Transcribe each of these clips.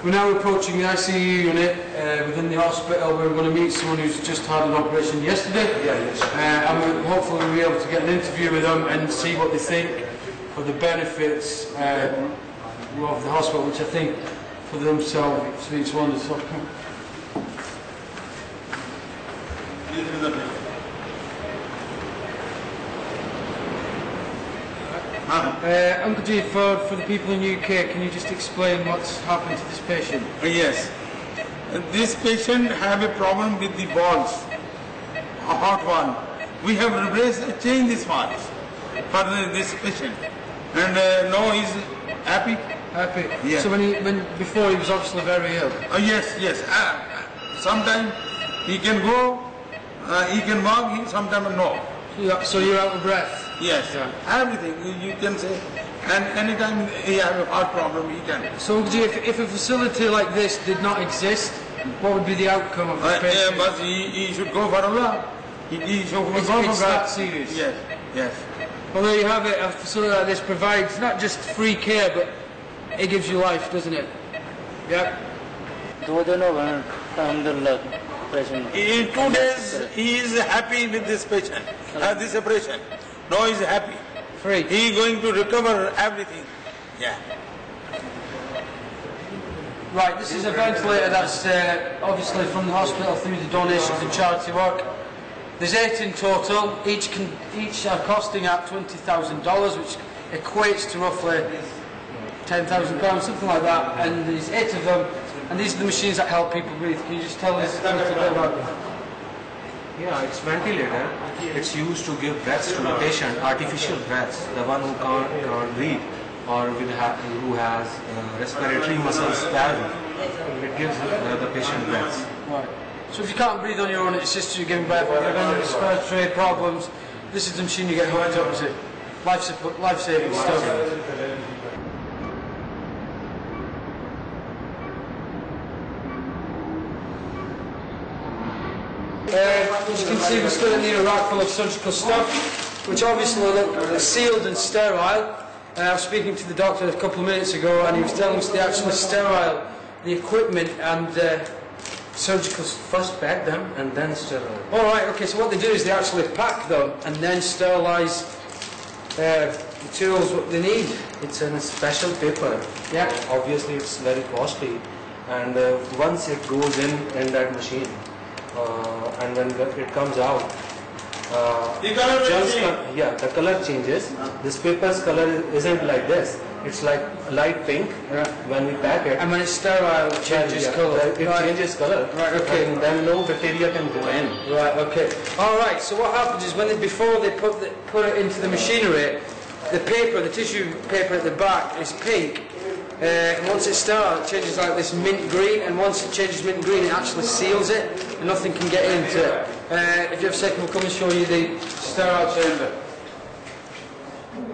We're now approaching the ICU unit within the hospital. We're going to meet someone who's just had an operation yesterday. And we'll hopefully be able to get an interview with them and see what they think of the benefits of the hospital, which I think for themselves speaks wonders. So, Uncle G, for the people in UK, can you just explain what's happened to this patient? Yes. This patient have a problem with the valves, a heart valve. We have changed this valve for this patient, and now he's happy. Happy. Yeah. So before he was obviously very ill. Yes. Sometimes he can go, he can walk. Sometimes no. So you're out of breath. Yes, everything you can say, and anytime he have a heart problem, he can. So if a facility like this did not exist, what would be the outcome of the patient? But he should go for Allah. He should go for God. It's that serious? Yes. Well, there you have it. A facility like this provides not just free care, but it gives you life, doesn't it? Yeah. In 2 days, he is happy with this patient, this operation. Now he is happy. Free. He is going to recover everything. Yeah. Right, this is a ventilator that's obviously from the hospital through the donations and charity work. There's 8 in total. Each are costing at $20,000, which equates to roughly £10,000, something like that. And there's 8 of them. And these are the machines that help people breathe. Can you just tell us a little bit about them? Yeah, it's ventilator. It's used to give breaths to the patient, artificial breaths. The one who can't breathe or who has respiratory muscle spasm. It gives the patient breaths. Right. So if you can't breathe on your own, it's just you're giving breath. If you're having respiratory problems, this is the machine you get hooked up to. Life-saving stuff. As you can see, we're still in a rack full of surgical stuff, which obviously look sealed and sterile. I was speaking to the doctor a couple of minutes ago, and he was telling us they actually sterile the equipment and surgical first pack them and then sterile. All right, okay. So what they do is they actually pack them and then sterilise the tools what they need. It's in a special paper. Yeah. Obviously, it's very costly, and once it goes in that machine. And when it comes out, the color changes. This paper's color isn't like this. It's like light pink when we pack it. And when it's sterile, it changes colour. It changes colour. Right, okay. And then no bacteria can go in. Right, okay. All right. So what happens is before they put it into the machinery, the tissue paper at the back is pink. And once it's sterile, it changes like this mint green, and once it changes mint green, it actually seals it, and nothing can get into it. If you have a second, we'll come and show you the sterile chamber.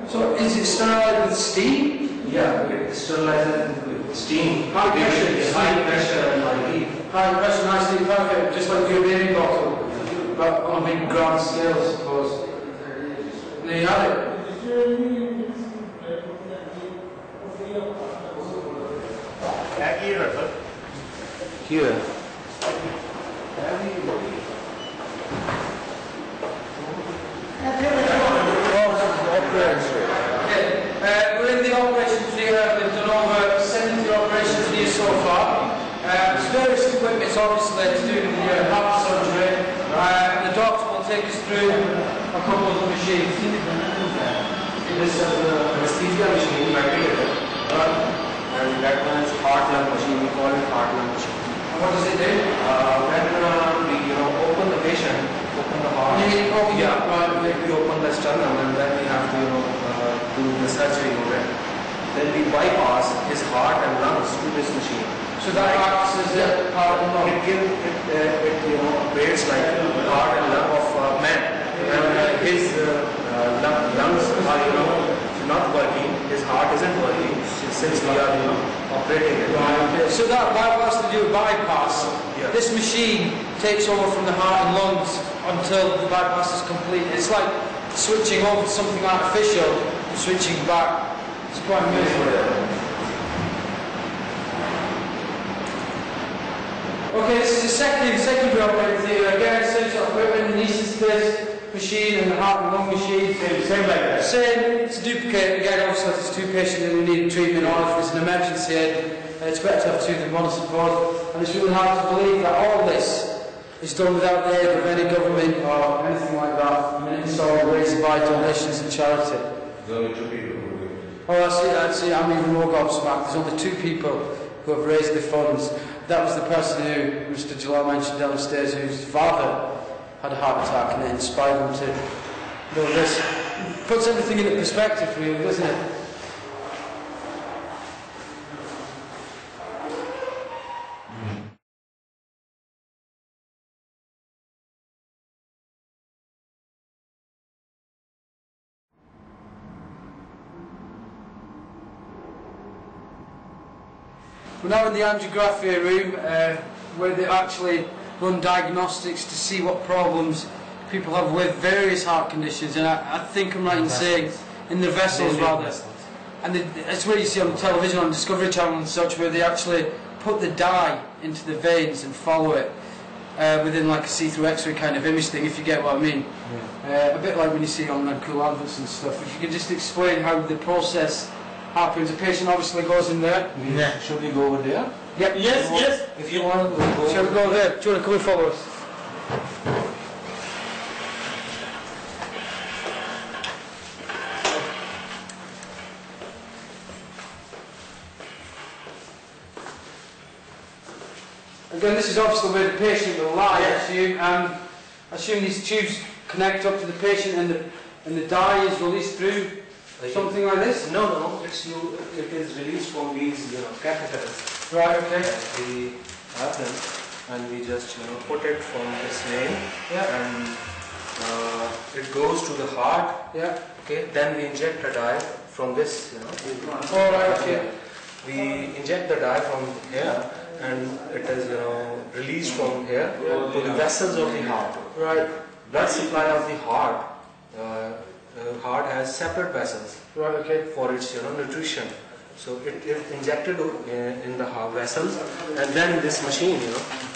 So, is it sterilized with steam? Yeah, it's sterilized with steam. High pressure, high pressure and high heat. High pressure, nice and perfect, just like your baby bottle, but on a big grand scale, I suppose. There you have it. Here. We're in the operation theatre. We've done over 70 operations here so far. There's various equipment obviously to do with the heart surgery. The doctor will take us through a couple of the machines. This is the anesthesia machine, ventilator. And that one is heart lung machine. We call it heart lung machine. And what does it do? When we open the patient, open the heart. We open the sternum, and then we have to do the surgery over it. Then we bypass his heart and lungs to this machine. So that acts as a heart and lung. It operates like heart and lung of a man. And his lungs are not working. His heart isn't working since we are operating it. Right. So that bypass, to do a bypass. Yeah. This machine takes over from the heart and lungs until the bypass is complete. It's like switching over to something artificial and switching back. It's quite amazing. Okay, this is the secondary operating theatre. Again, same sort of equipment, anaesthetist machine and the heart and lung machine. Same like that. Same, it's a duplicate. Again, obviously, if there's two patients who need treatment or if there's an emergency aid, it's better to have two than one, I suppose. And it's really hard to believe that all this is done without the aid of any government or anything like that. And it's all raised by donations and charity. There's only 2 people. Oh, I see, I'm even more gobsmacked. There's only 2 people who have raised the funds. That was the person who Mr. Jalal mentioned downstairs, whose father had a heart attack, and it inspired him to do this. Puts everything into perspective, really, doesn't it? We're now in the angiography room where they actually run diagnostics to see what problems people have with various heart conditions, and I think I'm right in saying in the vessels rather. And it's where you see on television, on Discovery Channel and such, where they actually put the dye into the veins and follow it within like a see-through X-ray kind of image thing, if you get what I mean. Yeah. A bit like when you see on cool adverts and stuff. If you could just explain how the process happens. The patient obviously goes in there. Yeah. Should we go over there? Yep. Yes. If you want to go. Shall we go there? Do you want to come and follow us? Again, this is obviously where the patient will lie. I assume these tubes connect up to the patient and the dye is released through something like this? No. It is released from these catheters. Right. Okay. We have them, and we just put it from this vein, and it goes to the heart. Yeah. Okay. Then we inject the dye from this. All right. Okay. We inject the dye from here, and it is released from here to the vessels of the heart. Right. Blood supply of the heart. Heart has separate vessels. Right. Okay. For its nutrition. So it is injected in the heart vessels, and then this machine,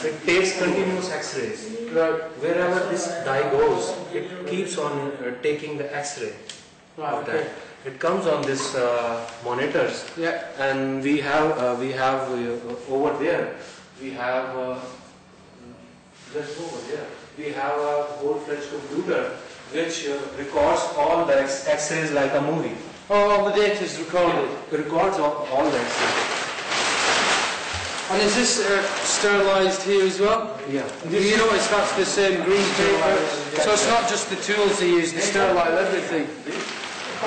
it takes continuous X-rays. Right. Wherever this dye goes, it keeps on taking the X-ray of that. It comes on this monitors, and we have over there. We have just over there. We have a full-fledged computer which records all the X-rays like a movie. Oh, all the data is recorded. It records all the X-rays. And is this sterilised here as well? Yeah. You notice that's the same green paper, so it's not just the tools they use, they sterilise everything.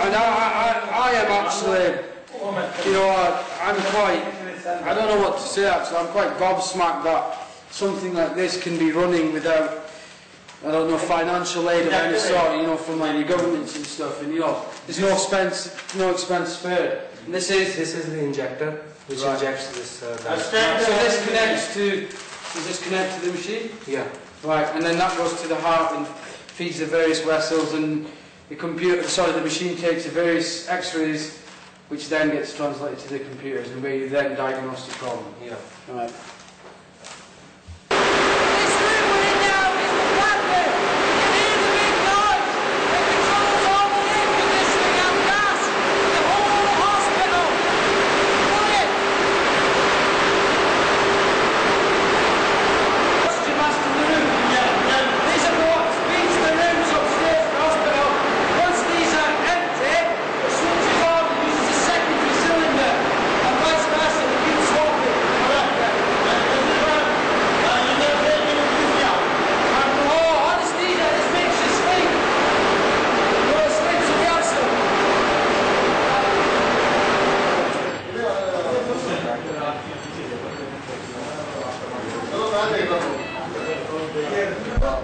And I am actually, I'm quite, I don't know what to say actually, I'm quite gobsmacked that something like this can be running without, I don't know, financial aid of any sort, from like the governments and stuff, and there's no expense spared. And this is the injector which injects this dye. So this connects to, does this connect to the machine? Yeah. Right, and then that goes to the heart and feeds the various vessels, and the machine takes the various X-rays, which then gets translated to the computers, and where you then diagnose the problem. Yeah. Right.